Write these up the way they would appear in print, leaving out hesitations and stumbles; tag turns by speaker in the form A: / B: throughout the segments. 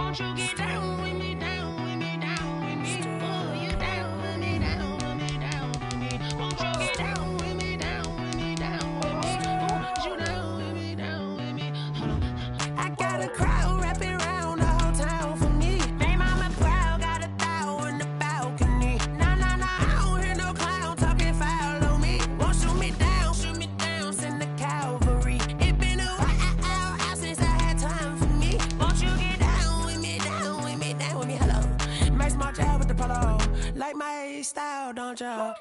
A: Won't you get down with me, down with me, down with me? Oh, you down with me, down with me, down with me. Won't you get down with me, down with me, down with me? Oh, you down with me, down with me? Hold on. I got a crowd wrapping around the whole town for me. They mama proud, got a thou in the balcony. Nah, nah, nah, I don't hear no clown talking foul on me. Won't shoot me down, send the cavalry. It been a while since I had time for me. Won't you get down with me, down with me, down with me? Hello, Max March out with the polo. Like my style, don't you? On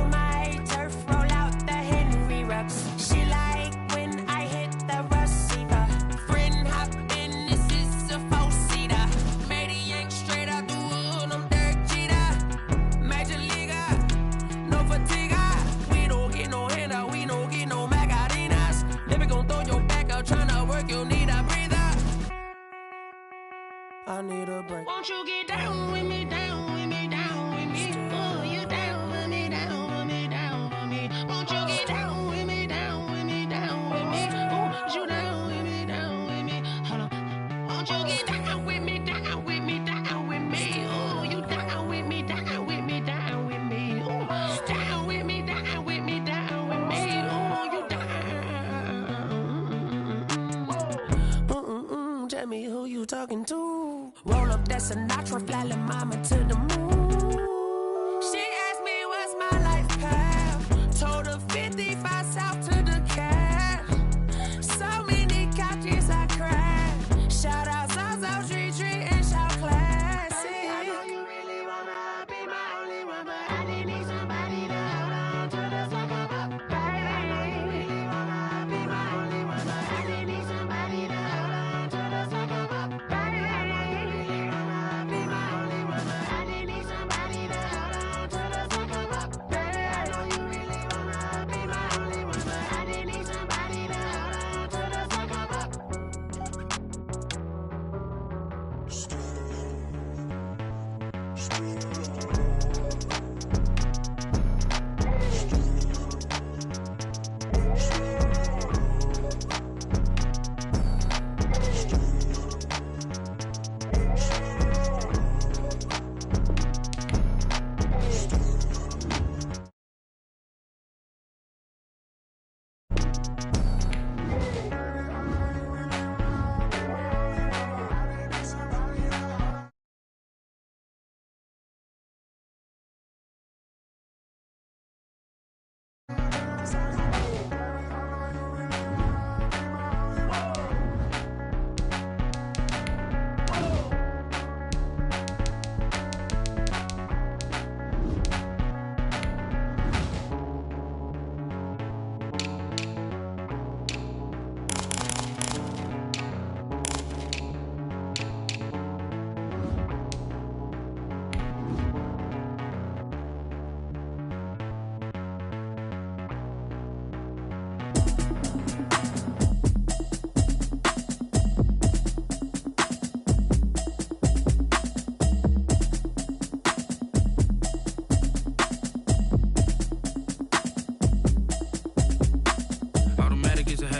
A: my turf, roll out the Henry Rux. She like when I hit the receiver. Friend hop in, this is a four-seater. Made a yank straight out the wood, I'm Derek Jeter. Major leaguer, no fatigue. We don't get no handout, we don't get no Macarinas. Never gon' throw your back out, tryna work, you need a breather. I need a break. Won't you get down with me, down with me, down with me? Oh, you down with me, down with me, down with me? Won't you get down with me, down with me, down with me? Oh, you down with me, down with me? Hold on. Won't you get down with me, down with me, down with me? Oh, you down with me, down with me, down with me? Oh, down with me, down with me, down with me? Oh, you down. Tell me who you talking to. Roll up that Sinatra, fly la mama to the moon. She asked me what's my life path. Told her 55 south to the cat. So many couches I cried. Shout out Zazo, Tree, and shout classy. I know you really wanna be my only one, but I didn't need somebody to hold on to the sucker up, baby. I know you really wanna be my only one, but I didn't need somebody to hold on to the sucker up, baby.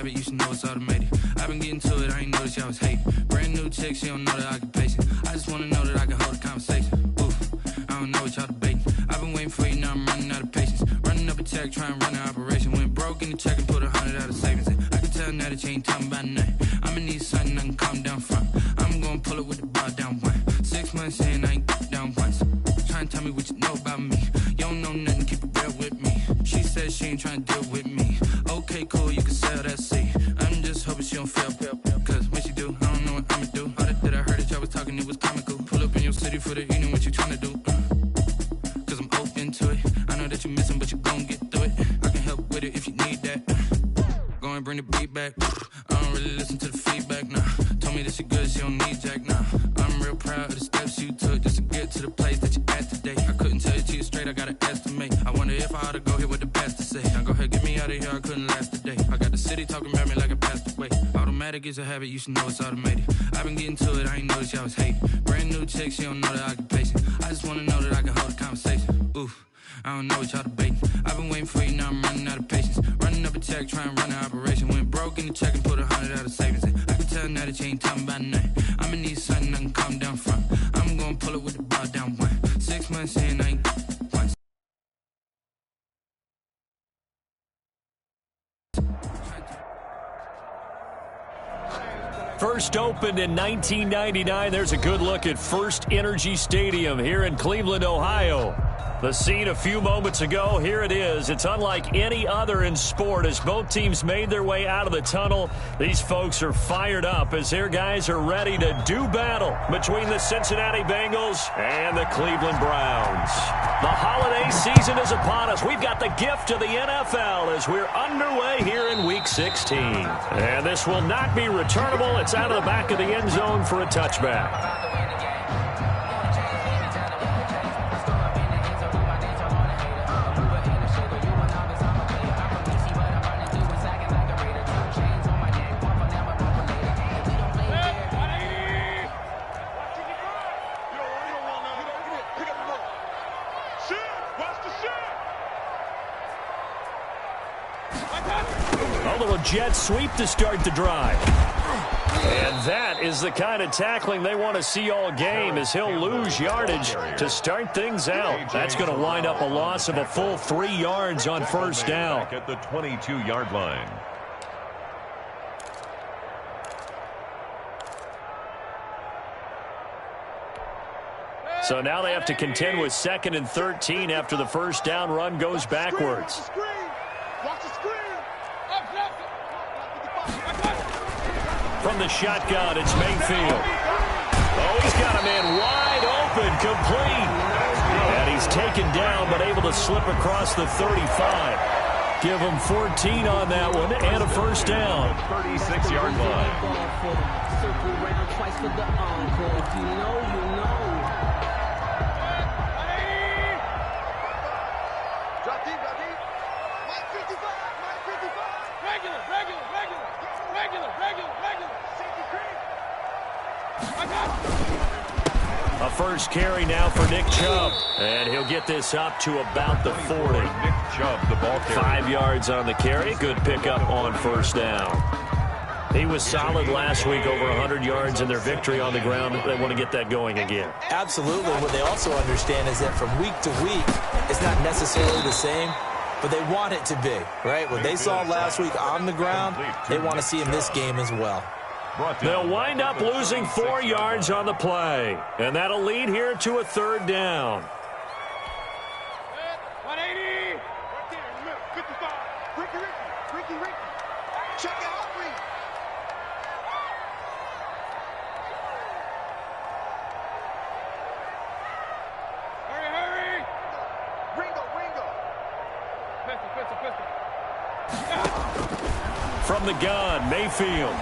A: You should know it's automated. I've been getting to it, I ain't noticed y'all was hating. Brand new chick, she don't know the occupation. I just wanna know that I can hold a conversation. Oof, I don't know what y'all debating. I've been waiting for you, now I'm running out of patience. Running up a check, trying to run an operation. Went broke in the check and put 100 out of savings in. I can tell now that you ain't talking about nothing. I'ma need something I can calm down from. I'm gonna pull it with the bar down one. 6 months in, I ain't down once. Trying to tell me what you know about me. You don't know nothing, keep it real with me. She said she ain't trying to deal with me. Okay, cool, you can sell that seat. I'm just hoping she don't fail. Cause when she do, I don't know what I'ma do. All that I heard that y'all was talking, it was comical. Pull up in your city for the evening, what you trying to do? Cause I'm open to it. I know that you're missing, but you gon' get through it. I can help with it if you need that. Go and bring the beat back. I don't really listen to the feedback, nah. Told me that she good, she don't need jack, nah. I'm real proud of the steps you took just to get to the place that you at today. I couldn't tell you to you straight, I gotta estimate. I wonder if I ought to go here with the best to say. Now go ahead, get me out of here, I couldn't last today. I got the city talking about me like I passed away. Automatic is a habit, you should know it's automated. I've been getting to it, I ain't noticed y'all was hating. Brand new chick, she don't know the occupation. I just wanna know that I can hold a conversation. Oof, I don't know what y'all debating. I've been waiting for you, now I'm running out of patience. Running up a check, trying to run an operation. Went broke in the check and put 100 out of savings in. Talking that it ain't talking about nothing. I'ma need something I can calm down from. I'm gonna pull it with the bar down one. 6 months in, I ain't once.
B: First opened in 1999. There's a good look at First Energy Stadium here in Cleveland, Ohio. The scene a few moments ago, here it is. It's unlike any other in sport as both teams made their way out of the tunnel. These folks are fired up as their guys are ready to do battle between the Cincinnati Bengals and the Cleveland Browns. The holiday season is upon us. We've got the gift of the NFL as we're underway here in Week 16. And this will not be returnable. It's out of the back of the end zone for a touchback. Jet sweep to start the drive. And that is the kind of tackling they want to see all game as he'll lose yardage to start things out. That's going to wind up a loss of a full 3 yards on first down.
C: At the 22-yard line.
B: So now they have to contend with 2nd and 13 after the first down run goes backwards. From the shotgun, it's Mayfield. Oh, he's got a man wide open, complete. And he's taken down, but able to slip across the 35. Give him 14 on that one and a first down.
C: 36-yard line.
D: Circle round twice for the encore. If you know, you know. Drop deep, drop deep. Mike 55, Mike 55. Regular.
B: A first carry now for Nick Chubb. And he'll get this up to about the 40.
C: Nick Chubb, the ball carrier.
B: 5 yards on the carry. Good pickup on first down. He was solid last week, over 100 yards in their victory on the ground. They want to get that going again.
E: Absolutely. What they also understand is that from week to week, it's not necessarily the same, but they want it to be, right? What they saw last week on the ground, they want to see in this game as well.
B: They'll wind up losing 4 yards on the play, and that'll lead here to a third down.
D: 180. 55. Ricky. Check out Ricky. Hurry. Ringo. Pistol.
B: From the gun, Mayfield.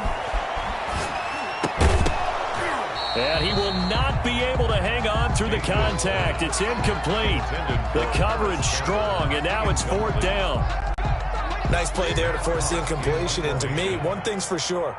B: And he will not be able to hang on through the contact. It's incomplete. The coverage strong, and now it's 4th down.
E: Nice play there to force the incompletion. And to me, one thing's for sure.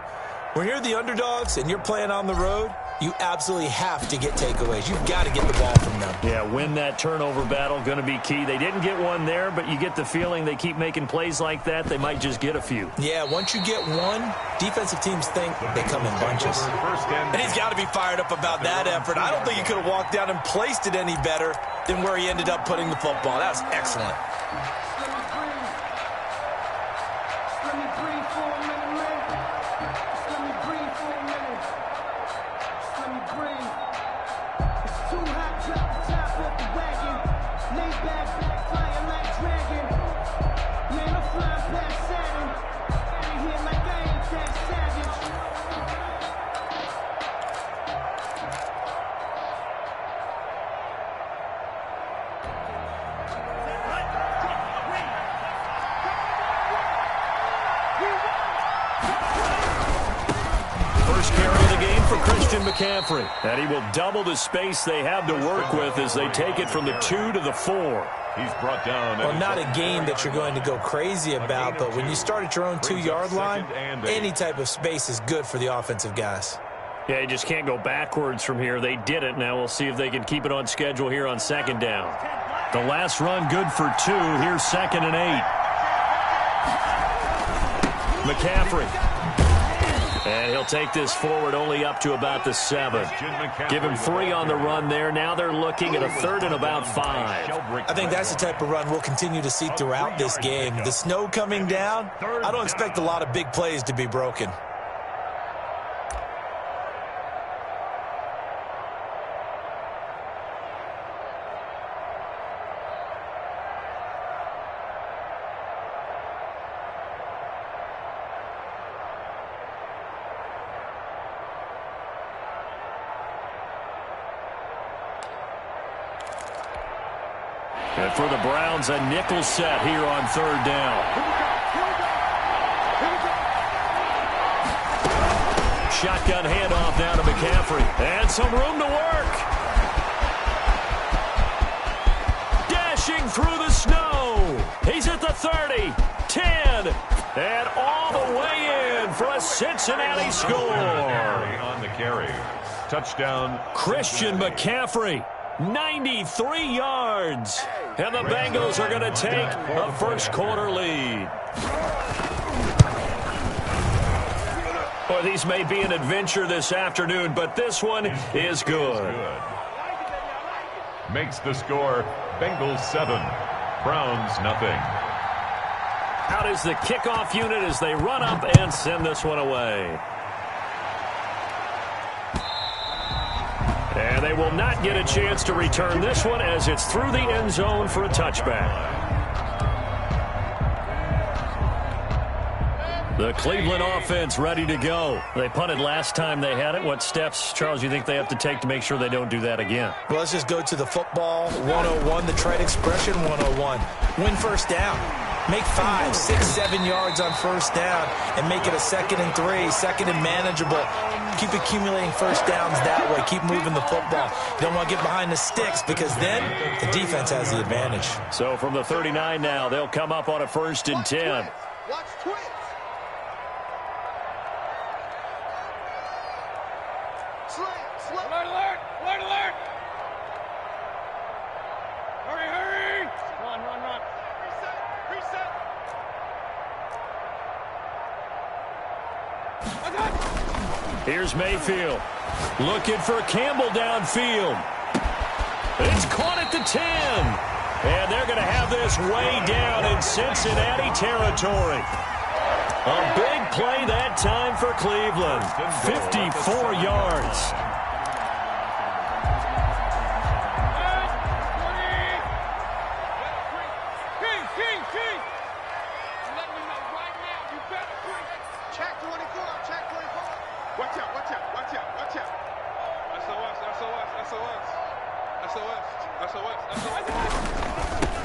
E: When you're the underdogs and you're playing on the road, you absolutely have to get takeaways. You've got to get the ball from them.
B: Yeah, win that turnover battle, going to be key. They didn't get one there, but you get the feeling they keep making plays like that, they might just get a few.
E: Yeah, once you get one, defensive teams think they come in bunches. And he's got to be fired up about that effort. I don't think he could have walked down and placed it any better than where he ended up putting the football. That was excellent.
B: McCaffrey, and he will double the space they have to work with as they take it from the 2 to the 4.
C: He's brought down.
E: Well, not a game that you're going to go crazy about, but when you start at your own 2-yard line, any type of space is good for the offensive guys.
B: Yeah, you just can't go backwards from here. They did it. Now we'll see if they can keep it on schedule here on 2nd down. The last run good for 2. Here's 2nd and 8. McCaffrey. And he'll take this forward only up to about the 7. Give him 3 on the run there. Now they're looking at a 3rd and about 5.
E: I think that's the type of run we'll continue to see throughout this game. The snow coming down, I don't expect a lot of big plays to be broken.
B: And for the Browns, a nickel set here on 3rd down. Shotgun handoff now to McCaffrey. And some room to work. Dashing through the snow. He's at the 30, 10, and all the way in for a Cincinnati score.
C: On the carry. Touchdown.
B: Christian McCaffrey. 93 yards. And the Bengals are going to take a first-quarter lead. Well, these may be an adventure this afternoon, but this one is good.
C: Makes the score Bengals 7, Browns nothing.
B: Out is the kickoff unit as they run up and send this one away. And they will not get a chance to return this one as it's through the end zone for a touchback. The Cleveland offense ready to go. They punted last time they had it. What steps, Charles, you think they have to take to make sure they don't do that again?
E: Well, let's just go to the football 101, the trade expression 101. Win first down. Make 5, 6, 7 yards on first down and make it a 2nd and 3, 2nd and manageable. Keep accumulating first downs that way. Keep moving the football. You don't want to get behind the sticks because then the defense has the advantage.
B: So from the 39 now, they'll come up on a 1st and 10.
D: Watch twins.
F: Alert, alert! Alert, alert! Hurry, hurry! Run, run, run.
D: Reset, reset.
B: Here's Mayfield. Looking for Campbell downfield. It's caught at the 10. And they're going to have this way down in Cincinnati territory. A big play that time for Cleveland. 54 yards.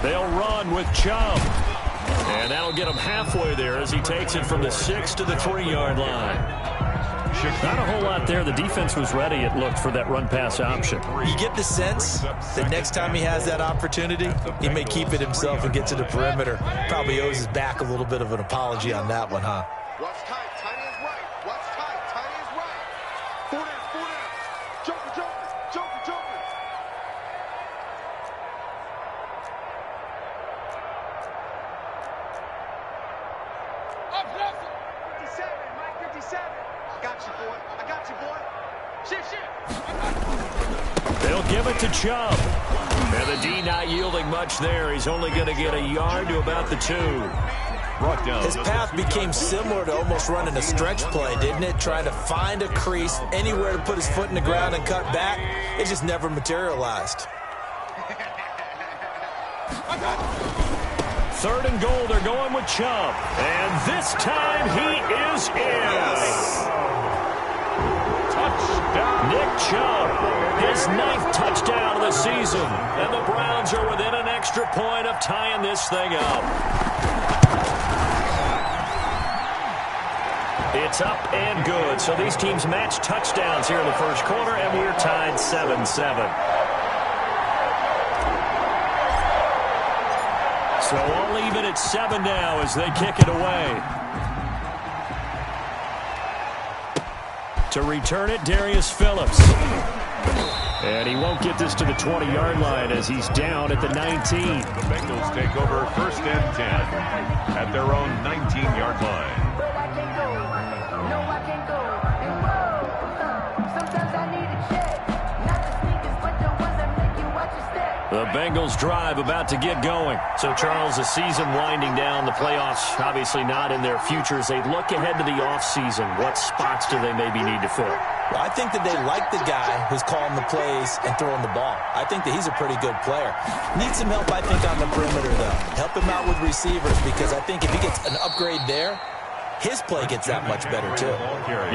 B: They'll run with Chubb. And that'll get him halfway there as he takes it from the 6 to the 3-yard line. Not a whole lot there. The defense was ready, it looked, for that run-pass option.
E: You get the sense that next time he has that opportunity, he may keep it himself and get to the perimeter. Probably owes his back a little bit of an apology on that one, huh?
D: Watch tight. Tiny is right. Watch tight. Tiny is right. 4 down, 4 down. Joker, joker, joker, joker.
F: Up, up.
D: 57, Mike 57. I got you, boy. I got you, boy. Shit, shit.
B: They'll give it to Chubb. And the D not yielding much there. He's only going to get a yard to about the 2.
E: His path became similar to almost running a stretch play, didn't it? Trying to find a crease, anywhere to put his foot in the ground and cut back. It just never materialized.
B: 3rd and goal, they're going with Chubb. And this time he is in. Touchdown. Nick Chubb, his 9th touchdown of the season. And the Browns are within an extra point of tying this thing up. It's up and good. So these teams match touchdowns here in the first quarter, and we're tied 7-7. So all even at 7 now as they kick it away. To return it, Darius Phillips. And he won't get this to the 20-yard line as he's down at the 19.
C: The Bengals take over 1st and 10 at their own 19-yard line.
G: But I can't go. No, I can't go.
B: The Bengals drive about to get going. So, Charles, the season winding down, the playoffs obviously not in their future. As they look ahead to the offseason, what spots do they maybe need to fill?
E: Well, I think that they like the guy who's calling the plays and throwing the ball. I think that he's a pretty good player. Needs some help, I think, on the perimeter, though. Help him out with receivers, because I think if he gets an upgrade there, his play gets that much better, too.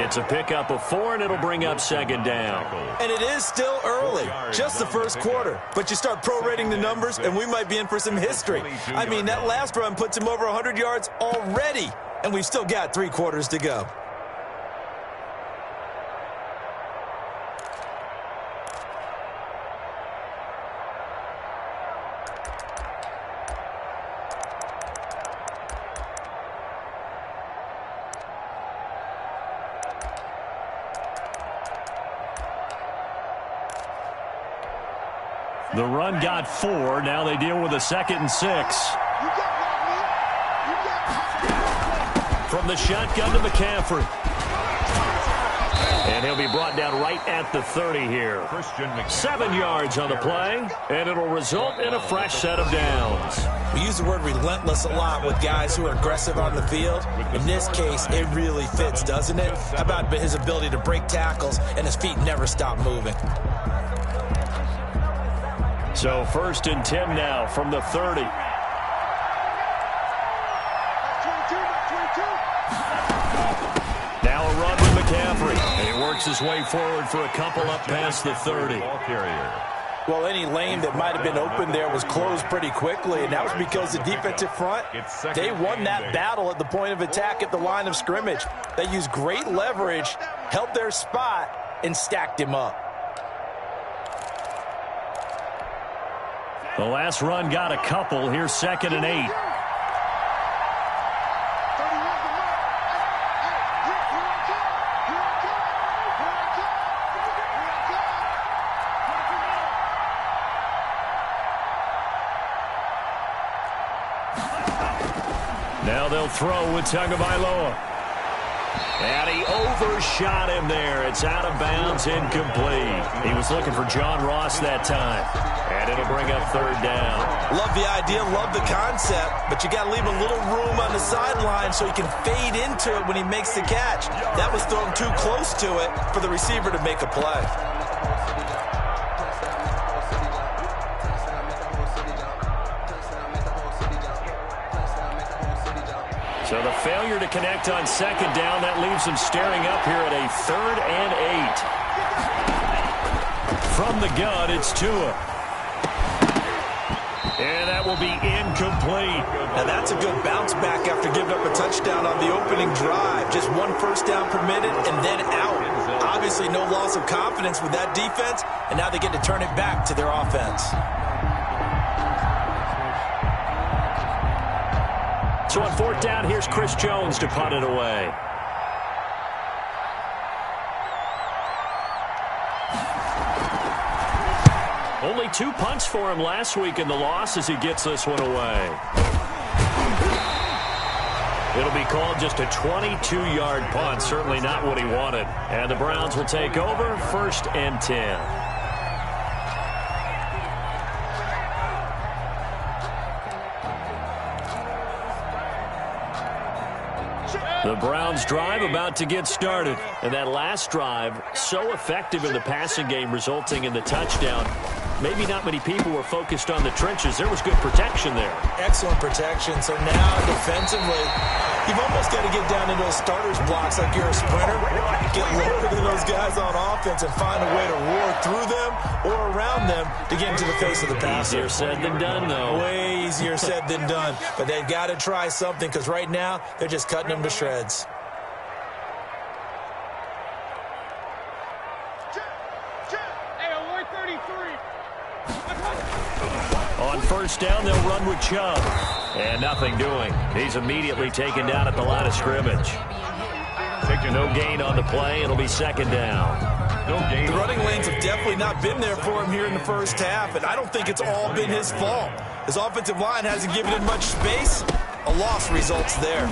B: It's a pickup of 4, and it'll bring up second down.
E: And it is still early, just the first quarter. But you start prorating the numbers, and we might be in for some history. I mean, that last run puts him over 100 yards already, and we've still got 3 quarters to go.
B: The run got 4. Now they deal with a 2nd and 6. From the shotgun to McCaffrey. And he'll be brought down right at the 30 here. 7 yards on the play, and it'll result in a fresh set of downs.
E: We use the word relentless a lot with guys who are aggressive on the field. In this case, it really fits, doesn't it? How about his ability to break tackles and his feet never stop moving?
B: So 1st and 10 now from the 30. Now a run with McCaffrey. And he works his way forward for a couple up past the 30.
E: Well, any lane that might have been open there was closed pretty quickly, and that was because the defensive front, they won that battle at the point of attack at the line of scrimmage. They used great leverage, held their spot, and stacked him up.
B: The last run got a couple. Here's 2nd and 8. Now they'll throw with Tagovailoa. And he overshot him there. It's out of bounds, incomplete. He was looking for John Ross that time. And it'll bring up 3rd down.
E: Love the idea, love the concept, but you got to leave a little room on the sideline so he can fade into it when he makes the catch. That was thrown too close to it for the receiver to make a play.
B: So the failure to connect on 2nd down, that leaves him staring up here at a 3rd and 8. From the gun, it's Tua. And that will be incomplete.
E: Now that's a good bounce back after giving up a touchdown on the opening drive. Just 1 first down permitted and then out. Obviously no loss of confidence with that defense, and now they get to turn it back to their offense.
B: So on 4th down, here's Chris Jones to punt it away. Only 2 punts for him last week in the loss as he gets this one away. It'll be called just a 22-yard punt. Certainly not what he wanted. And the Browns will take over 1st and 10. The Browns drive about to get started. And that last drive, so effective in the passing game, resulting in the touchdown. Maybe not many people were focused on the trenches. There was good protection there.
E: Excellent protection. So now defensively, you've almost got to get down into those starters blocks like you're a sprinter. Get lower than those guys on offense and find a way to roar through them or around them to get into the face of the passer.
B: Easier said than done, though.
E: Way easier said than done. But they've got to try something because right now they're just cutting them to shreds.
B: On 1st down, they'll run with Chubb. And nothing doing. He's immediately taken down at the line of scrimmage. No gain on the play. It'll be 2nd down.
E: The running lanes have definitely not been there for him here in the first half, and I don't think it's all been his fault. His offensive line hasn't given him much space. A loss results there.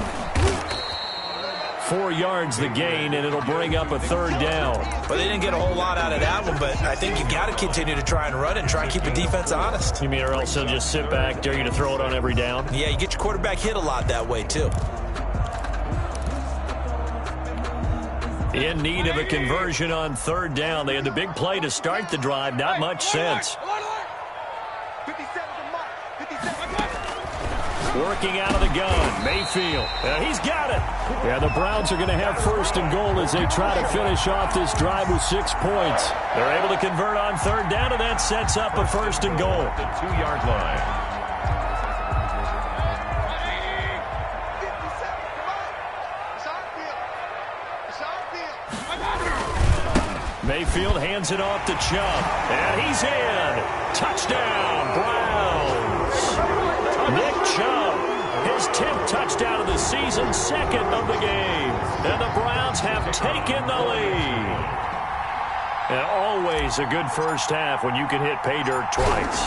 B: 4 yards the gain, and it'll bring up a 3rd down.
E: Well, they didn't get a whole lot out of that one, but I think you got to continue to try and run and try and keep the defense honest.
B: You mean or else they'll just sit back, dare you to throw it on every down?
E: Yeah, you get your quarterback hit a lot that way, too.
B: In need of a conversion on 3rd down. They had the big play to start the drive. Not much sense. Working out of the gun, Mayfield. He's got it. Yeah, the Browns are going to have 1st and goal as they try to finish off this drive with 6 points. They're able to convert on 3rd down, and that sets up a 1st and goal.
C: The 2-yard line.
B: Mayfield hands it off to Chubb, and he's in. Touchdown, Browns. Nick Chubb, his 10th touchdown of the season, 2nd of the game. And the Browns have taken the lead. And always a good first half when you can hit pay dirt twice.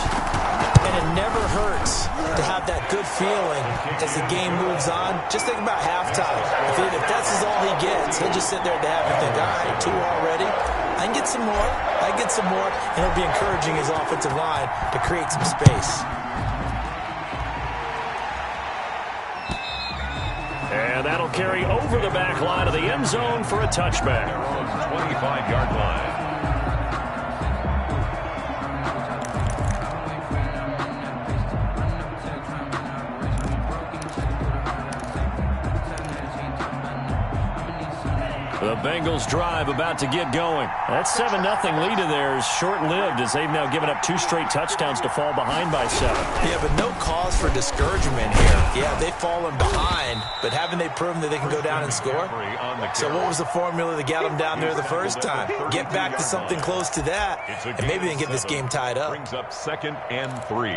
E: And it never hurts to have that good feeling as the game moves on. Just think about halftime. If that's all he gets, he'll just sit there at the half and think, all right, 2 already. I can get some more. I can get some more. And he'll be encouraging his offensive line to create some space.
B: And that'll carry over the back line of the end zone for a touchback.
C: 25-yard line.
B: The Bengals drive about to get going. That 7-0 lead of theirs short-lived as they've now given up 2 straight touchdowns to fall behind by 7.
E: Yeah, but no cause for discouragement here. Yeah, they've fallen behind, but haven't they proven that they can go down and score? So what was the formula that got them down there the first time? Get back to something close to that, and maybe they can get this game tied up.
C: Brings up 2nd and 3.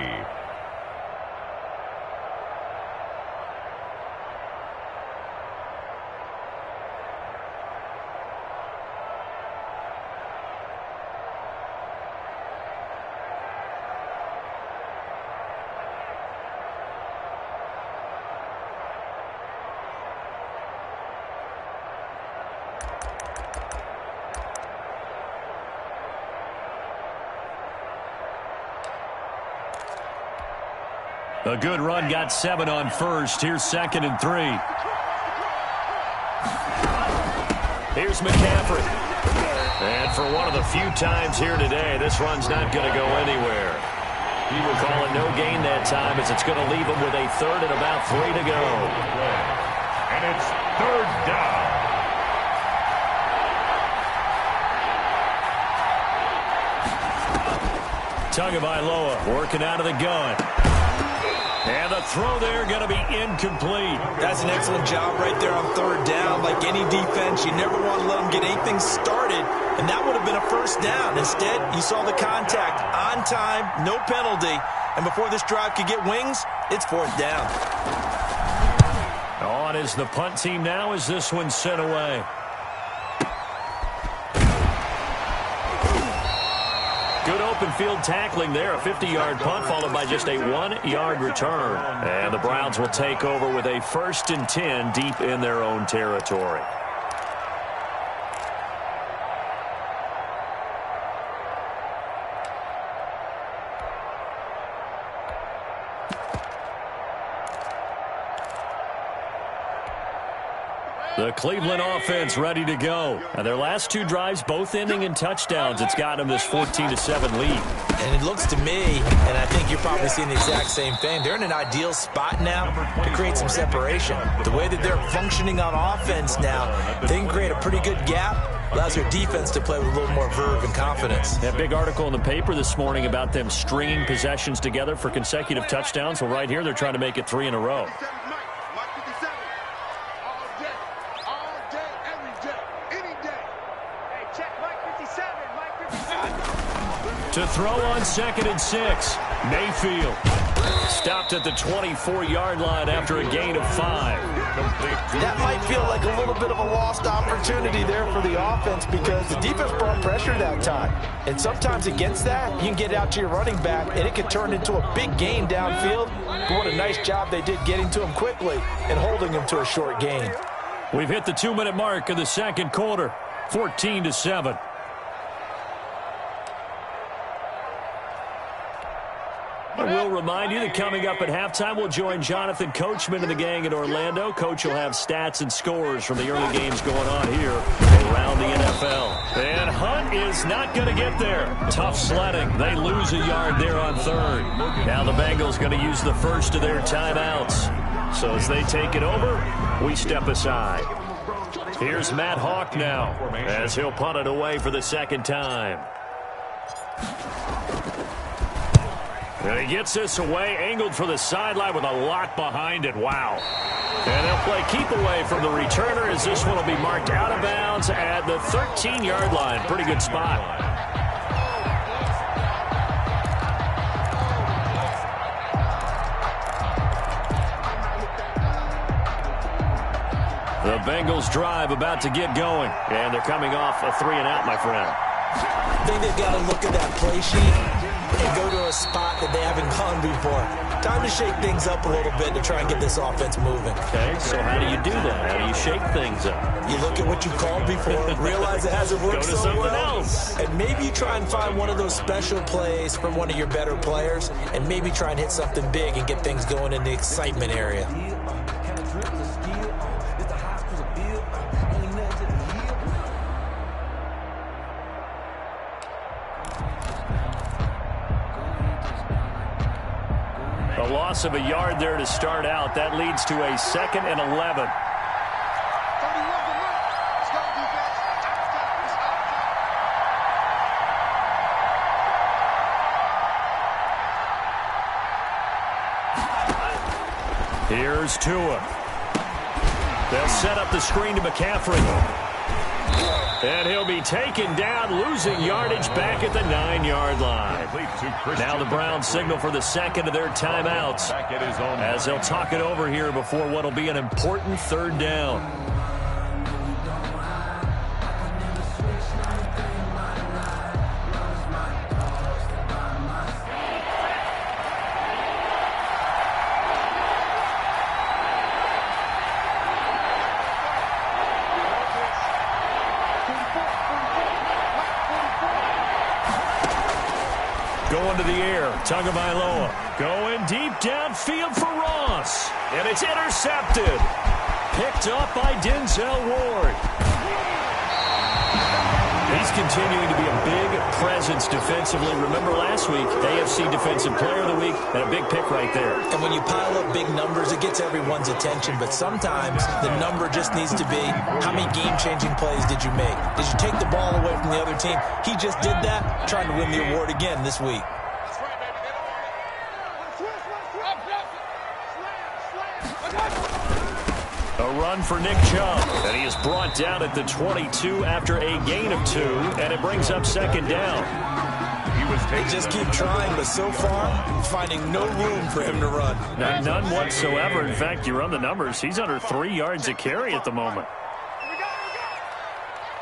B: A good run got 7 on 1st. Here's 2nd and 3. Here's McCaffrey. And for one of the few times here today, this run's not going to go anywhere. He will call it no gain that time as it's going to leave him with a 3rd and about 3 to go.
C: And it's 3rd down.
B: Tagovailoa working out of the gun. And the throw there going to be incomplete.
E: That's an excellent job right there on 3rd down. Like any defense, you never want to let them get anything started, and that would have been a 1st down. Instead, you saw the contact on time, no penalty, and before this drive could get wings, it's 4th down.
B: On is the punt team now as this one's sent away. Good open field tackling there. A 50-yard punt followed by just a 1-yard return. And the Browns will take over with a 1st and 10 deep in their own territory. The Cleveland offense ready to go. And their last 2 drives, both ending in touchdowns. It's got them this 14-7 lead.
E: And it looks to me, and I think you're probably seeing the exact same thing, they're in an ideal spot now to create some separation. The way that they're functioning on offense now, they can create a pretty good gap. Allows their defense to play with a little more verve and confidence.
B: That big article in the paper this morning about them stringing possessions together for consecutive touchdowns. Well, right here, they're trying to make it 3 in a row. To throw on 2nd and 6, Mayfield. Stopped at the 24-yard line after a gain of 5.
E: That might feel like a little bit of a lost opportunity there for the offense because the defense brought pressure that time. And sometimes against that, you can get out to your running back, and it could turn into a big gain downfield. But what a nice job they did getting to him quickly and holding him to a short gain.
B: We've hit the 2-minute mark of the second quarter, 14-7. We'll remind you that coming up at halftime, we'll join Jonathan Coachman and the gang in Orlando. Coach will have stats and scores from the early games going on here around the NFL. And Hunt is not going to get there. Tough sledding. They lose a yard there on third. Now the Bengals going to use the first of their timeouts. So as they take it over, we step aside. Here's Matt Hawk now as he'll punt it away for the second time. And he gets this away, angled for the sideline with a lot behind it. Wow. And they'll play keep away from the returner as this one will be marked out of bounds at the 13-yard line. Pretty good spot. The Bengals drive about to get going. And they're coming off a 3-and-out, my friend.
E: I think they've got to look at that play sheet and go to a spot that they haven't gone before. Time to shake things up a little bit to try and get this offense moving.
B: Okay, so how do you do that? How do you shake things up?
E: You look at what you called before, realize it hasn't worked so well. Go to something else. And maybe you try and find one of those special plays from one of your better players, and maybe try and hit something big and get things going in the excitement area.
B: A loss of a yard there to start out. That leads to a 2nd and 11. Here's Tua. They'll set up the screen to McCaffrey. And he'll be taken down, losing yardage back at the 9-yard line. Now the Browns signal for the second of their timeouts as they'll talk it over here before what will be an important third down. Going to the air, Tagovailoa going deep downfield for Ross, and it's intercepted. Picked up by Denzel Ward. He's continuing to be a big presence defensively. Remember last week, AFC Defensive Player of the Week, and a big pick right there.
E: And when you pile up big numbers, it gets everyone's attention. But sometimes the number just needs to be, how many game-changing plays did you make? Did you take the ball away from the other team? He just did that, trying to win the award again this week.
B: A run for Nick Chubb, and he is brought down at the 22 after a gain of 2, and it brings up second down.
E: They just keep trying, but so far, finding no room for him to run.
B: None whatsoever. In fact, you run the numbers. He's under 3 yards a carry at the moment.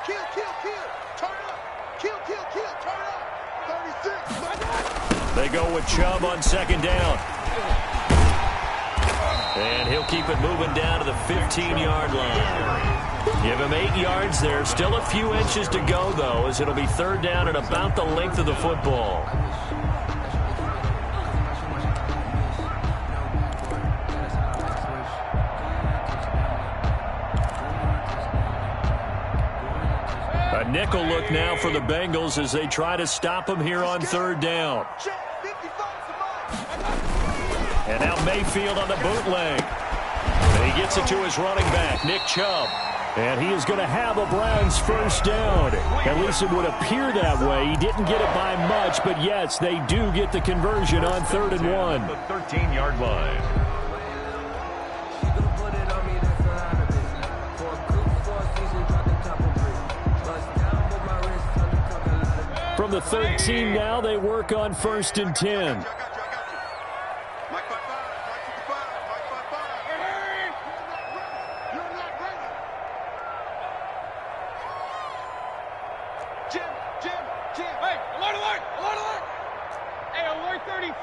D: Kill, turn up. Kill, turn up. 36.
B: They go with Chubb on second down. And he'll keep it moving down to the 15-yard line. Give him 8 yards there. Still a few inches to go, though, as it'll be third down and about the length of the football. A nickel look now for the Bengals as they try to stop him here on third down. And now Mayfield on the bootleg. And he gets it to his running back, Nick Chubb. And he is going to have a Browns first down. At least it would appear that way. He didn't get it by much, but yes, they do get the conversion on 3rd and 1.
C: The 13-yard line.
B: From the 13 now, they work on 1st and 10.
F: Hey, alert! Hey, alert 33.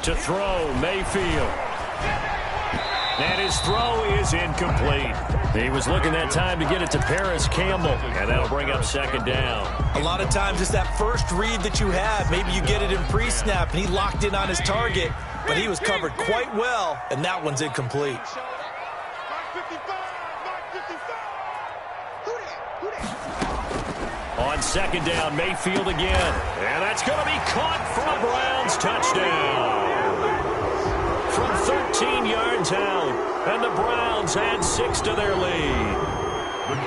B: To throw, Mayfield. And his throw is incomplete. He was looking that time to get it to Paris Campbell, and that'll bring up second down.
E: A lot of times it's that first read that you have. Maybe you get it in pre-snap, and he locked in on his target, but he was covered quite well, and that one's incomplete.
B: On second down, Mayfield again. And that's going to be caught for a Browns touchdown. From 13 yards out, and the Browns add 6 to their lead.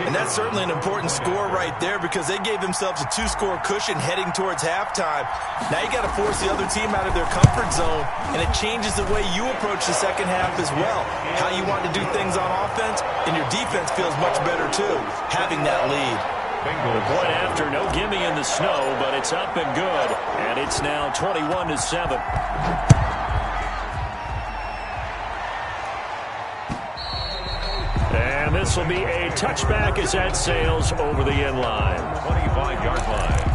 E: And that's certainly an important score right there because they gave themselves a 2-score cushion heading towards halftime. Now you got to force the other team out of their comfort zone, and it changes the way you approach the second half as well. How you want to do things on offense, and your defense feels much better too, having that lead.
B: The point after, no gimme in the snow, but it's up and good, and it's now 21-7. And this will be a touchback as that sails over the end line.
C: 25-yard line.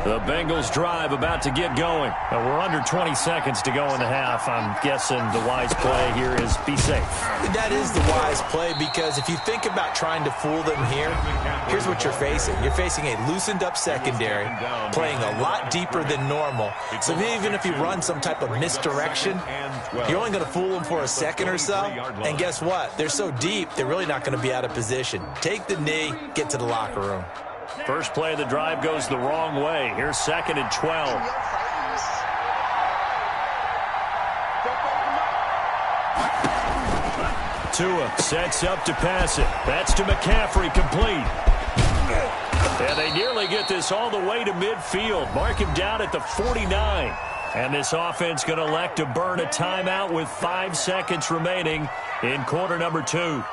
B: The Bengals drive about to get going. We're under 20 seconds to go in the half. I'm guessing the wise play here is be safe.
E: That is the wise play because if you think about trying to fool them here, here's what you're facing. You're facing a loosened up secondary, playing a lot deeper than normal. So even if you run some type of misdirection, you're only going to fool them for a second or so. And guess what? They're so deep, they're really not going to be out of position. Take the knee, get to the locker room.
B: First play of the drive goes the wrong way. Here's 2nd and 12. Tua sets up to pass it. That's to McCaffrey, complete. And they nearly get this all the way to midfield. Mark him down at the 49. And this offense going to elect to burn a timeout with 5 seconds remaining in quarter number 2.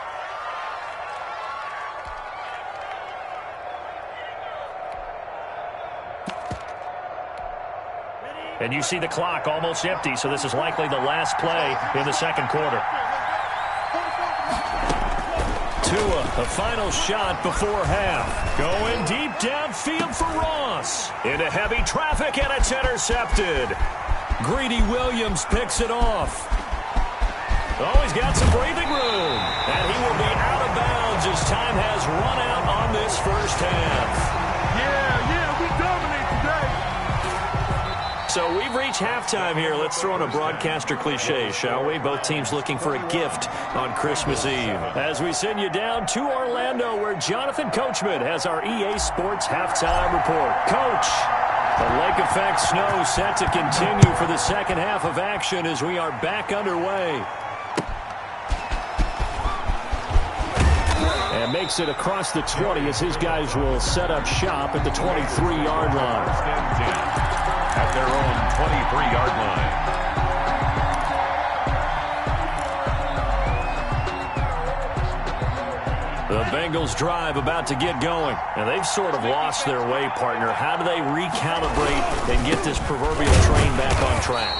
B: And you see the clock almost empty, so this is likely the last play in the second quarter. Tua, a final shot before half. Going deep downfield for Ross. Into heavy traffic, and it's intercepted. Greedy Williams picks it off. Oh, he's got some breathing room. And he will be out of bounds as time has run out on this first half.
F: Yeah, we dominate today.
B: So we've reached halftime here. Let's throw in a broadcaster cliche, shall we? Both teams looking for a gift on Christmas Eve. As we send you down to Orlando, where Jonathan Coachman has our EA Sports halftime report. Coach, the lake effect snow set to continue for the second half of action as we are back underway. And makes it across the 20 as his guys will set up shop at the 23-yard line.
C: At their own 23-yard line.
B: The Bengals drive about to get going, and they've sort of lost their way, partner. How do they recalibrate and get this proverbial train back on track?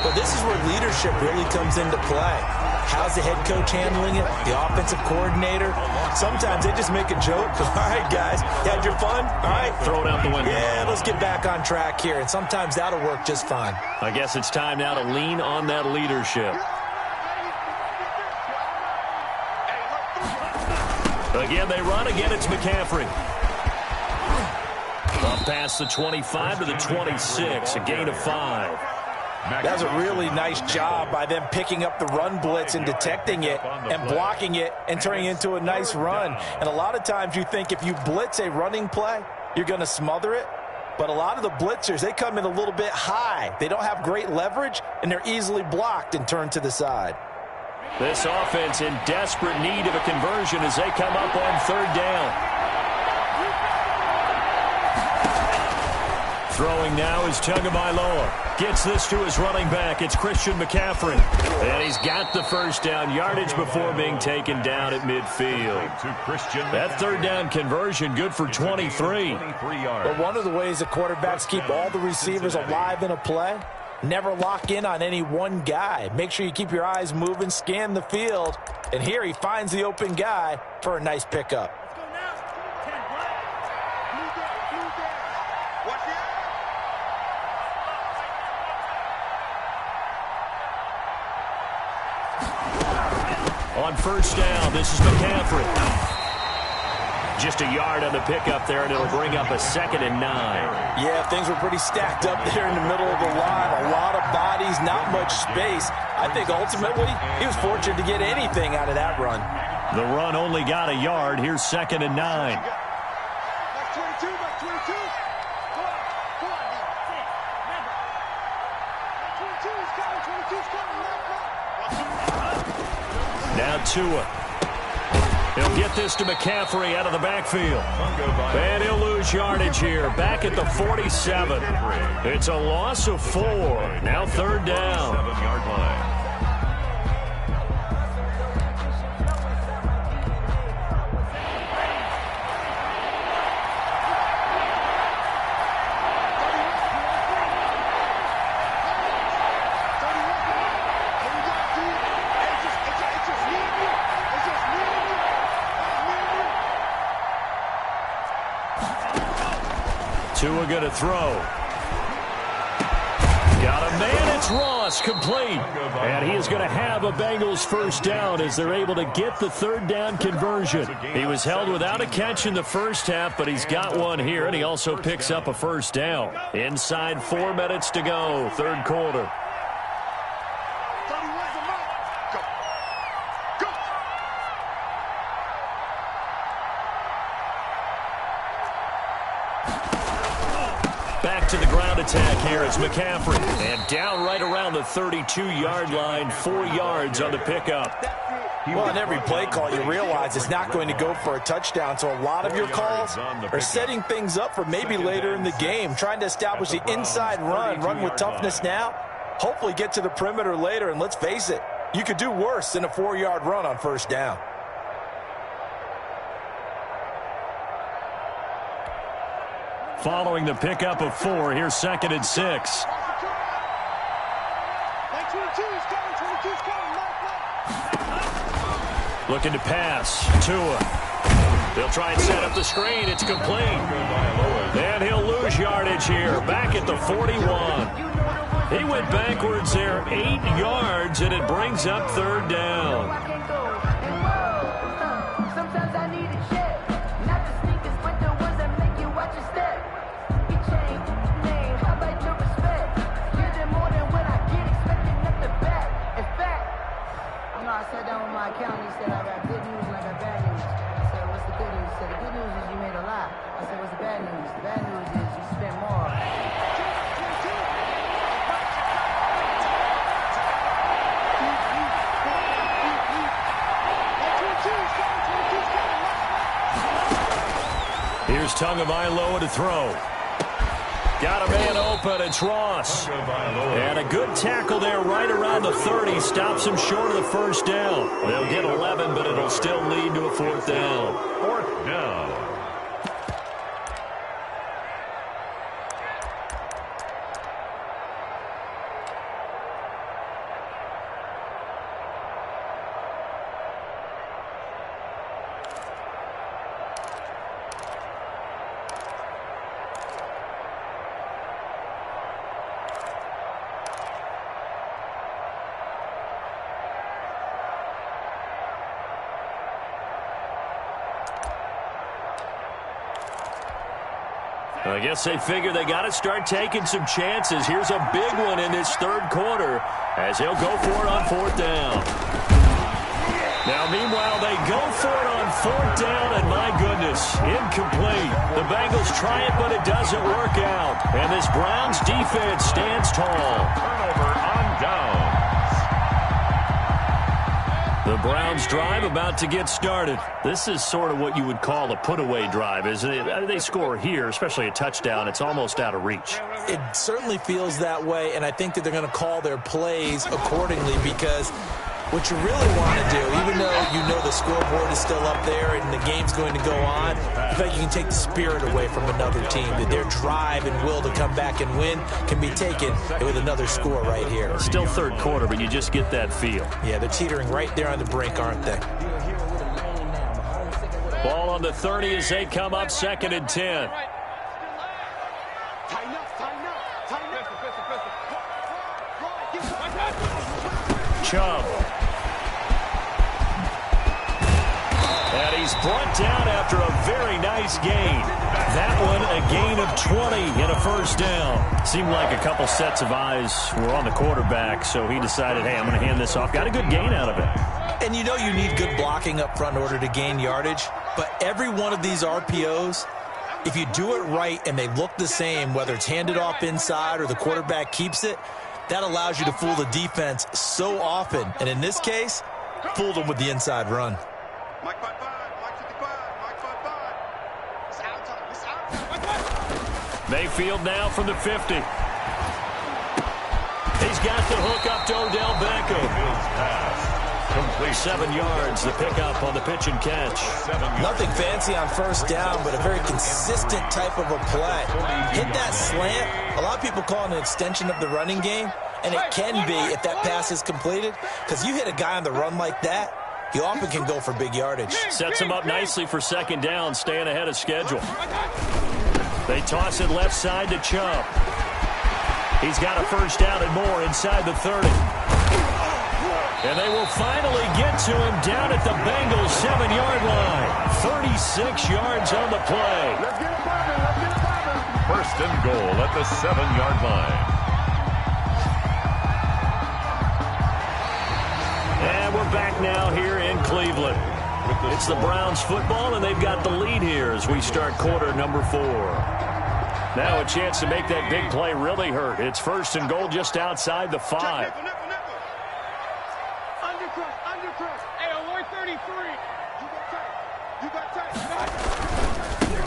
E: Well, this is where leadership really comes into play. How's the head coach handling it? The offensive coordinator? Sometimes they just make a joke. All right, guys, you had your fun? All right.
B: Throw it out the window.
E: Yeah, let's get back on track here, and sometimes that'll work just fine.
B: I guess it's time now to lean on that leadership. Again, they run. Again, it's McCaffrey. Up past the 25 to the 26, a gain of 5.
E: That's a really nice job by them picking up the run blitz and detecting it and blocking it and turning it into a nice run. And a lot of times you think if you blitz a running play, you're going to smother it. But a lot of the blitzers, they come in a little bit high. They don't have great leverage, and they're easily blocked and turned to the side.
B: This offense in desperate need of a conversion as they come up on third down. Throwing now is Tagovailoa. Gets this to his running back. It's Christian McCaffrey. And he's got the first down yardage before being taken down at midfield. That third down conversion good for 23.
E: But one of the ways the quarterbacks keep all the receivers alive in a play, never lock in on any one guy. Make sure you keep your eyes moving, scan the field. And here he finds the open guy for a nice pickup.
B: On first down, this is McCaffrey. Just a yard on the pickup there, and it'll bring up a 2nd and 9.
E: Yeah, things were pretty stacked up there in the middle of the line. A lot of bodies, not much space. I think ultimately he was fortunate to get anything out of that run.
B: The run only got a yard. Here's 2nd and 9. Now Tua. He'll get this to McCaffrey out of the backfield. And he'll lose yardage here. Back at the 47. It's a loss of 4. Now 3rd down.
C: 7-yard line.
B: Tua going to throw. Got a man, it's Ross, complete. And he is going to have a Bengals first down as they're able to get the 3rd down conversion. He was held without a catch in the first half, but he's got one here, and he also picks up a first down. Inside 4 minutes to go, 3rd quarter. Back to the ground attack here is McCaffrey. And down right around the 32-yard line, 4 yards on the pickup.
E: Well, in every play call, you realize it's not going to go for a touchdown, so a lot of your calls are setting things up for maybe later in the game, trying to establish the inside run with toughness now, hopefully get to the perimeter later, and let's face it, you could do worse than a 4-yard run on first down.
B: Following the pickup of 4, here's 2nd and 6. Looking to pass. Tua. They'll try and set up the screen. It's complete. And he'll lose yardage here. Back at the 41. He went backwards there 8 yards, and it brings up 3rd down. Here's Tagovailoa to throw. Got a man open. It's Ross. And a good tackle there right around the 30. Stops him short of the first down. They'll get 11, but it'll still lead to a 4th down.
C: 4th down.
B: I guess they figure they got to start taking some chances. Here's a big one in this 3rd quarter as he'll go for it on 4th down. Now, meanwhile, they go for it on 4th down, and my goodness, incomplete. The Bengals try it, but it doesn't work out. And this Browns defense stands tall.
C: Turnover on downs.
B: The Browns drive about to get started. This is sort of what you would call a put-away drive, isn't it? They score here, especially a touchdown. It's almost out of reach.
E: It certainly feels that way, and I think that they're going to call their plays accordingly because what you really want to do, even though you know the scoreboard is still up there and the game's going to go on, I think you can take the spirit away from another team, that their drive and will to come back and win can be taken with another score right here.
B: Still third quarter, but you just get that feel.
E: Yeah, they're teetering right there on the brink, aren't they?
B: Ball on the 30 as they come up 2nd and 10. Chubb. And he's brought down after a very nice gain. That one a gain of 20 and a first down. Seemed like a couple sets of eyes were on the quarterback, so he decided, hey, I'm going to hand this off. Got a good gain out of it.
E: And you know you need good blocking up front in order to gain yardage, but every one of these RPOs, if you do it right and they look the same, whether it's handed off inside or the quarterback keeps it, that allows you to fool the defense so often. And in this case, fooled them with the inside run.
B: Mayfield now from the 50. He's got the hook up to Odell Beckham. Complete 7 yards, the pickup on the pitch and catch.
E: Nothing fancy on first down, but a very consistent type of a play. Hit that slant. A lot of people call it an extension of the running game, and it can be if that pass is completed, because you hit a guy on the run like that, he often can go for big yardage.
B: Sets him up nicely for 2nd down, staying ahead of schedule. They toss it left side to Chubb. He's got a first down and more inside the 30. And they will finally get to him down at the Bengals 7-yard line. 36 yards on the play.
C: Let's get it poppin', let's get it poppin'. First and goal at the 7-yard line.
B: And we're back now here in Cleveland. It's the Browns football, and they've got the lead here as we start quarter number 4. Now a chance to make that big play really hurt. It's first and goal just outside the 5.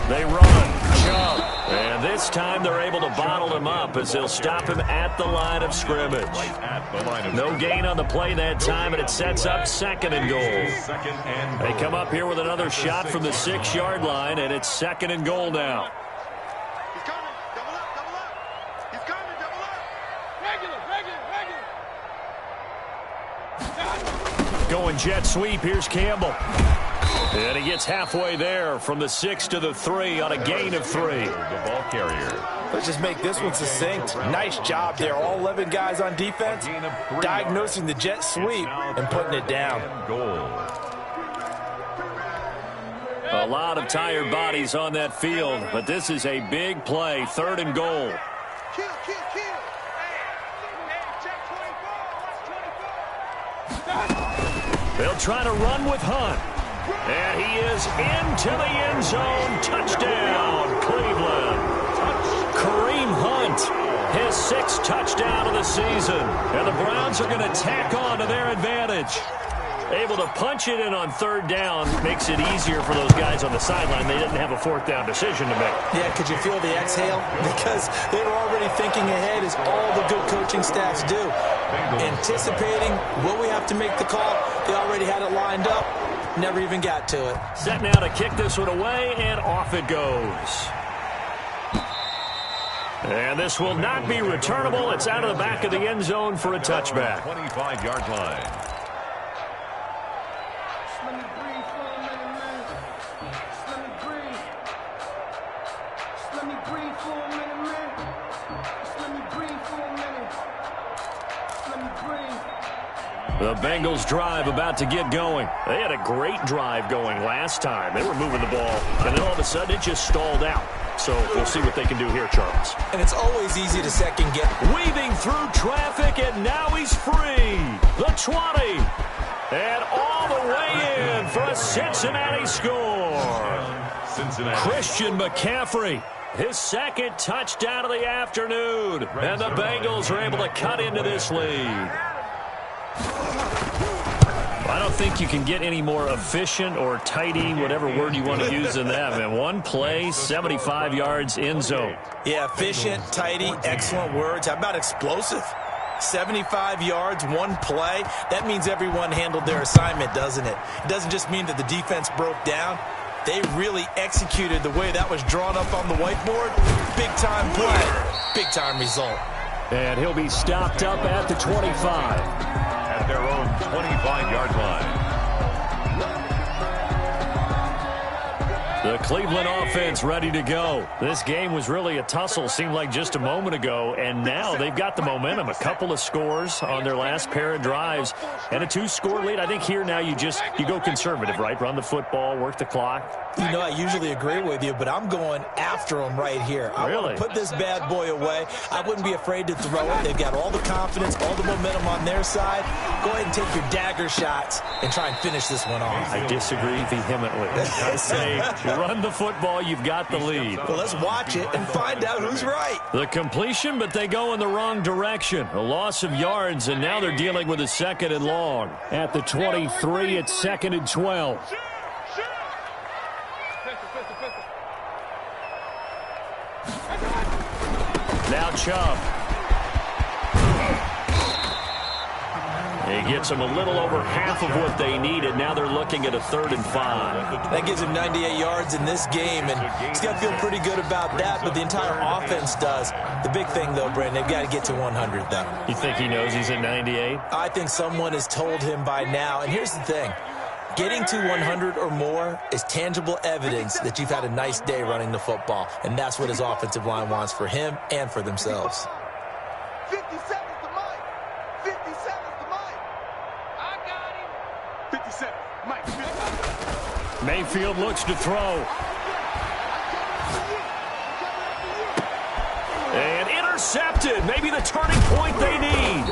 B: They run. Chubb. And this time they're able to bottle him up as they'll stop him at the line of scrimmage. No gain on the play that time, and it sets up 2nd and goal. They come up here with another shot from the 6-yard line, and it's 2nd and goal now.
D: He's coming. Double up, double up. He's coming, double up. Regular.
B: Going jet sweep. Here's Campbell. And he gets halfway there from the 6 to the 3 on a gain of 3.
C: The ball carrier.
E: Let's just make this one succinct. Nice job there. All 11 guys on defense diagnosing the jet sweep and putting it down.
B: A lot of tired bodies on that field, but this is a big play. 3rd and goal.
D: Kill.
B: They'll try to run with Hunt. And he is into the end zone. Touchdown, Cleveland. Kareem Hunt, his 6th touchdown of the season. And the Browns are going to tack on to their advantage. Able to punch it in on 3rd down makes it easier for those guys on the sideline. They didn't have a 4th down decision to make.
E: Yeah, could you feel the exhale? Because they were already thinking ahead, as all the good coaching staffs do. Anticipating, will we have to make the call? They already had it lined up. Never even got to it.
B: Set now to kick this one away, and off it goes. And this will not be returnable. It's out of the back of the end zone for a touchback.
C: 25-yard line.
B: The Bengals drive about to get going. They had a great drive going last time. They were moving the ball, and then all of a sudden it just stalled out. So we'll see what they can do here, Charles.
E: And it's always easy to second guess.
B: Weaving through traffic, and now he's free. The 20. And all the way in for a Cincinnati score. Christian McCaffrey, his 2nd touchdown of the afternoon. And the Bengals are able to cut into this lead. don't think you can get any more efficient or tidy, whatever word you want to use in that, man. One play, 75 yards in zone.
E: Yeah, efficient, tidy, excellent words. How about explosive? 75 yards, one play. That means everyone handled their assignment, doesn't it? It doesn't just mean that the defense broke down. They really executed the way that was drawn up on the whiteboard. Big-time play, big-time result.
B: And he'll be stopped up at the 25.
C: At their own 25-yard line.
B: The Cleveland offense ready to go. This game was really a tussle, seemed like just a moment ago, and now they've got the momentum. A couple of scores on their last pair of drives, and a 2-score lead. I think here now you go conservative, right? Run the football, work the clock.
E: You know, I usually agree with you, but I'm going after them right here. I want to put this bad boy away. I wouldn't be afraid to throw it. They've got all the confidence, all the momentum on their side. Go ahead and take your dagger shots and try and finish this one off.
B: I disagree vehemently. I say, run the football, you've got the lead.
E: Well, let's watch it and find out who's right.
B: The completion, but they go in the wrong direction. A loss of yards, and now they're dealing with a 2nd and long. At the 23, it's 2nd and 12. Now Chubb. He gets them a little over half of what they needed. Now they're looking at a 3rd and 5.
E: That gives him 98 yards in this game, and he's got to feel pretty good about that, but the entire offense does. The big thing, though, Brandon, they've got to get to 100, though.
B: You think he knows he's at 98?
E: I think someone has told him by now, and here's the thing. Getting to 100 or more is tangible evidence that you've had a nice day running the football, and that's what his offensive line wants for him and for themselves.
D: 57 is the mic. 57 is the mic. I got him. 57. Mike.
B: Mayfield looks to throw. And intercepted. Maybe the turning point they need.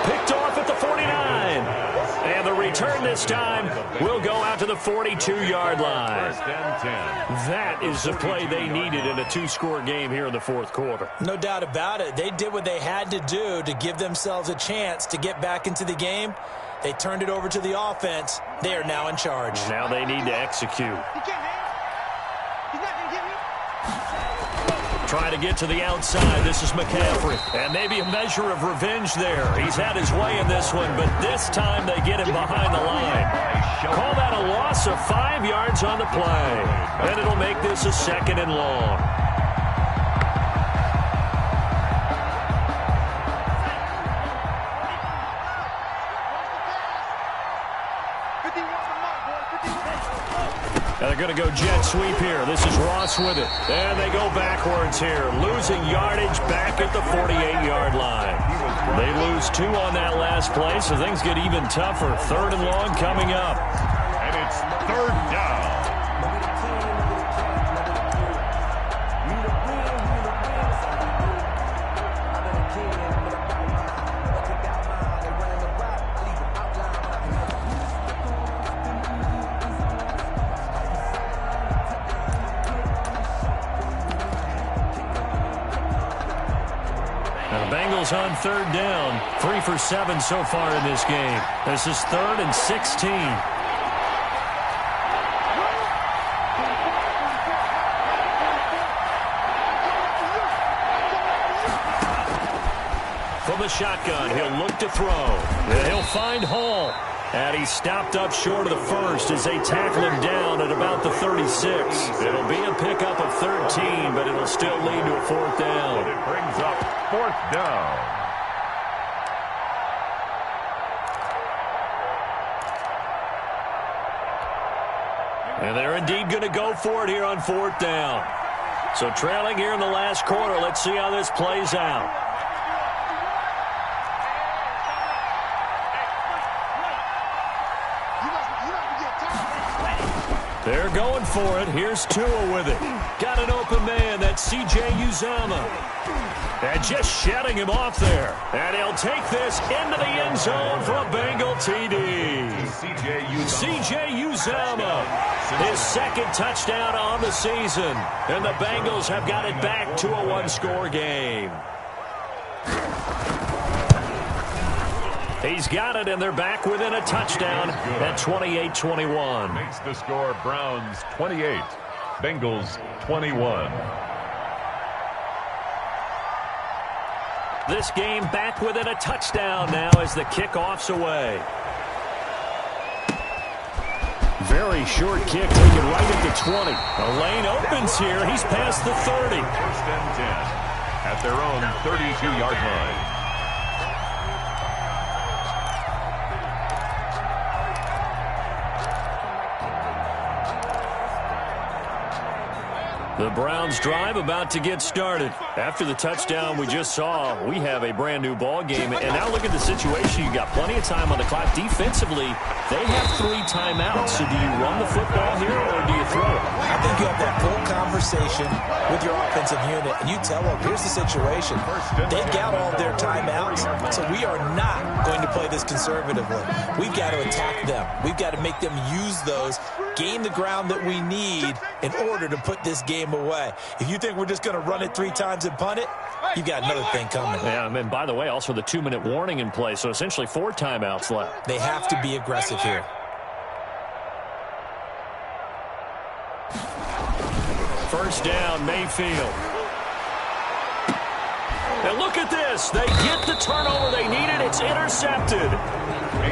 B: Picked off at the 49. And the return this time will go out to the 42-yard line. That is the play they needed in a 2-score game here in the 4th quarter.
E: No doubt about it. They did what they had to do to give themselves a chance to get back into the game. They turned it over to the offense. They are now in charge.
B: Now they need to execute. Trying to get to the outside. This is McCaffrey. And maybe a measure of revenge there. He's had his way in this one, but this time they get him behind the line. Call that a loss of 5 yards on the play. And it'll make this a 2nd and long. Now they're going to go jet sweep here. This is Ross with it. And they go backwards here. Losing yardage back at the 48-yard line. They lose 2 on that last play, so things get even tougher. 3rd and long coming up.
C: And it's 3rd down.
B: On 3rd down, 3 for 7 so far in this game. This is 3rd and 16. From the shotgun, he'll look to throw. And he'll find Hall. And he's stopped up short of the first as they tackle him down at about the 36. It'll be a pickup of 13, but it'll still lead to a 4th down.
C: It brings up 4th down.
B: And they're indeed going to go for it here on 4th down. So trailing here in the last quarter, let's see how this plays out. They're going for it. Here's Tua with it. Got an open man. That's C.J. Uzomah. And just shedding him off there. And he'll take this into the end zone for a Bengal TD. C.J. Uzomah. His 2nd touchdown on the season. And the Bengals have got it back to a 1-score game. He's got it, and they're back within a touchdown at 28-21.
C: Makes the score Browns 28, Bengals 21.
B: This game back within a touchdown now as the kickoff's away. Very short kick taken right at the 20. The lane opens here. He's past the 30.
C: First and 10 at their own 32-yard line.
B: The Browns drive about to get started. After the touchdown we just saw, we have a brand new ball game. And now look at the situation. You got plenty of time on the clock. Defensively, they have 3 timeouts. So do you run the football here or do you throw it?
E: I think you have that full conversation with your offensive unit, and you tell them, here's the situation. They've got all their timeouts, so we are not going to play this conservatively. We've got to attack them. We've got to make them use those, gain the ground that we need in order to put this game away. If you think we're just going to run it 3 times and punt it, you've got another thing coming.
B: Yeah, and by the way, also the 2-minute warning in play, so essentially 4 timeouts left.
E: They have to be aggressive here.
B: First down, Mayfield. And look at this. They get the turnover they needed. It's intercepted.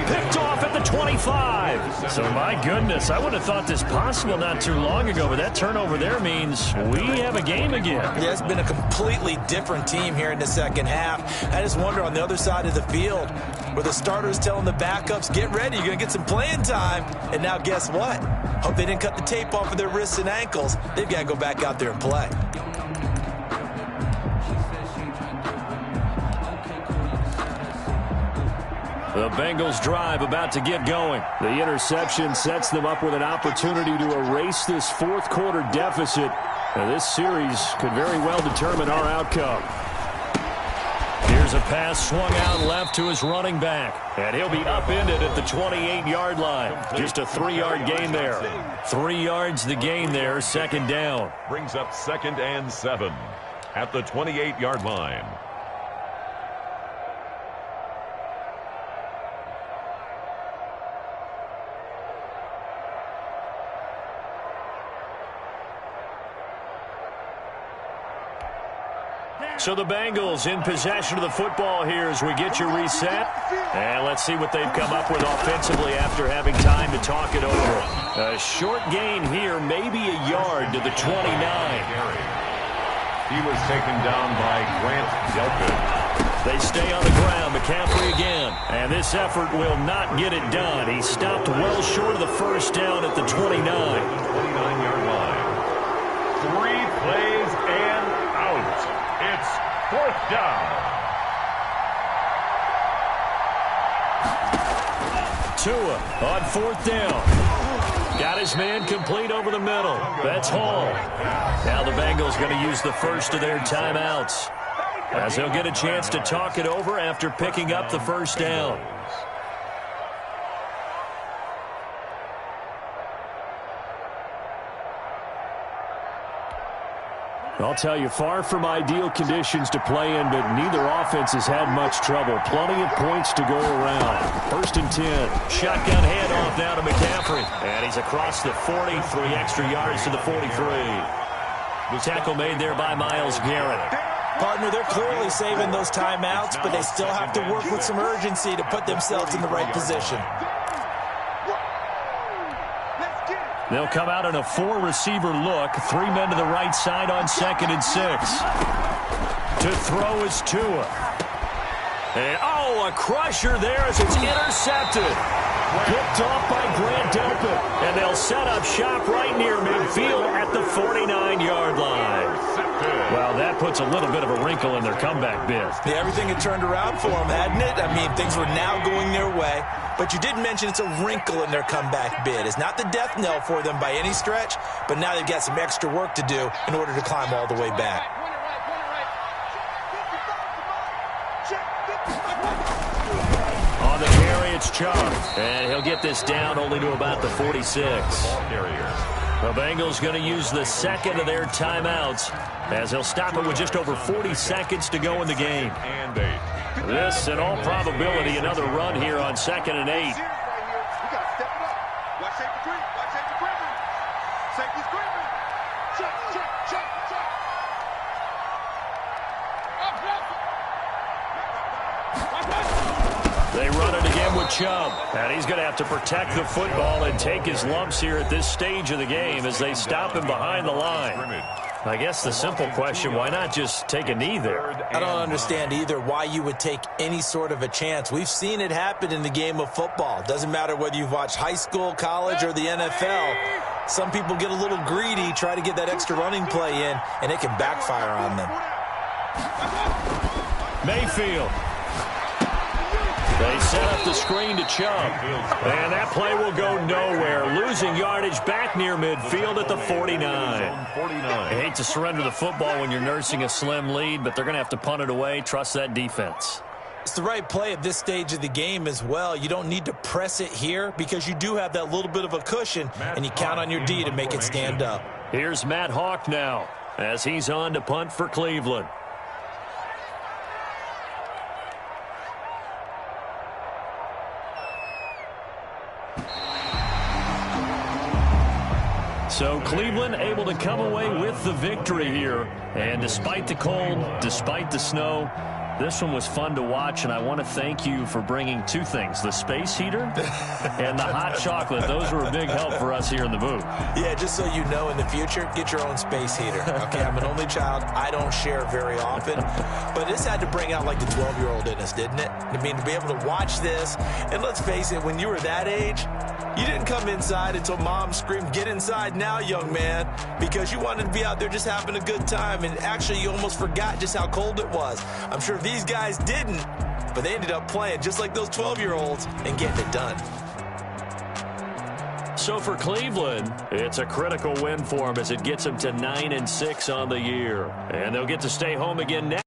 B: Picked off at the 25. So, my goodness, I would have thought this possible not too long ago, but that turnover there means we have a game again.
E: Yeah, it's been a completely different team here in the second half. I just wonder on the other side of the field where the starters telling the backups, get ready, you're going to get some playing time. And now guess what? Hope they didn't cut the tape off of their wrists and ankles. They've got to go back out there and play.
B: The Bengals drive about to get going. The interception sets them up with an opportunity to erase this fourth quarter deficit. Now, this series could very well determine our outcome. Here's a pass swung out left to his running back. And he'll be upended at the 28-yard line. Just a 3-yard gain there. 3 yards the gain there, second down.
C: Brings up 2nd and 7 at the 28-yard line.
B: So the Bengals in possession of the football here as we get you reset. And let's see what they've come up with offensively after having time to talk it over. A short gain here, maybe a yard to the 29.
C: He was taken down by Grant Delpit.
B: They stay on the ground. McCaffrey again. And this effort will not get it done. He stopped well short of the first down at the 29.
C: 29-yard line. 3 plays and out. It's 4th down.
B: Tua on 4th down. Got his man complete over the middle. That's Hall. Now the Bengals going to use the first of their timeouts, as they'll get a chance to talk it over after picking up the first down. I'll tell you, far from ideal conditions to play in, but neither offense has had much trouble. Plenty of points to go around. 1st and 10. Shotgun handoff now to McCaffrey. And he's across the 40, 3 extra yards to the 43. The tackle made there by Myles Garrett.
E: Partner, they're clearly saving those timeouts, but they still have to work with some urgency to put themselves in the right position.
B: They'll come out in a 4-receiver look. 3 men to the right side on 2nd and 6. To throw is Tua. And, a crusher there as it's intercepted. Picked off by Grant Delpit. And they'll set up shop right near midfield at the 49-yard line. Well, that puts a little bit of a wrinkle in their comeback bid.
E: Yeah, everything had turned around for them, hadn't it? I mean, things were now going their way. But you did mention it's a wrinkle in their comeback bid. It's not the death knell for them by any stretch, but now they've got some extra work to do in order to climb all the way back.
B: On the carry, it's Chubb. And he'll get this down only to about the 46.
C: Ball carrier.
B: The Bengals going to use the second of their timeouts as they'll stop it with just over 40 seconds to go in the game.
C: And 8.
B: This, in all probability, another run here on 2nd and 8.
D: We got to step it up. Watch safety creep. Watch safety creeping. Safety's creeping. Check, check, check, check.
B: They run it again with Chubb. And he's going to have to protect the football and take his lumps here at this stage of the game as they stop him behind the line. I guess the simple question, why not just take a knee there?
E: I don't understand either why you would take any sort of a chance. We've seen it happen in the game of football. Doesn't matter whether you've watched high school, college, or the NFL. Some people get a little greedy, try to get that extra running play in, and it can backfire on them.
B: Mayfield. They set up the screen to Chubb. And that play will go nowhere. Losing yardage back near midfield at the 49. I hate to surrender the football when you're nursing a slim lead, but they're going to have to punt it away. Trust that defense.
E: It's the right play at this stage of the game as well. You don't need to press it here because you do have that little bit of a cushion, and you count on your D to make it stand up.
B: Here's Matt Hawk now as he's on to punt for Cleveland. So Cleveland able to come away with the victory here. And despite the cold, despite the snow, this one was fun to watch, and I want to thank you for bringing two things, the space heater and the hot chocolate. Those were a big help for us here in the booth.
E: Yeah, just so you know, in the future, get your own space heater. Okay, I'm an only child. I don't share very often. But this had to bring out, like, the 12-year-old in us, didn't it? I mean, to be able to watch this, and let's face it, when you were that age, you didn't come inside until Mom screamed, "Get inside now, young man," because you wanted to be out there just having a good time, and actually you almost forgot just how cold it was. I'm sure these guys didn't, but they ended up playing just like those 12-year-olds and getting it done.
B: So for Cleveland, it's a critical win for them as it gets them to 9-6 on the year. And they'll get to stay home again next.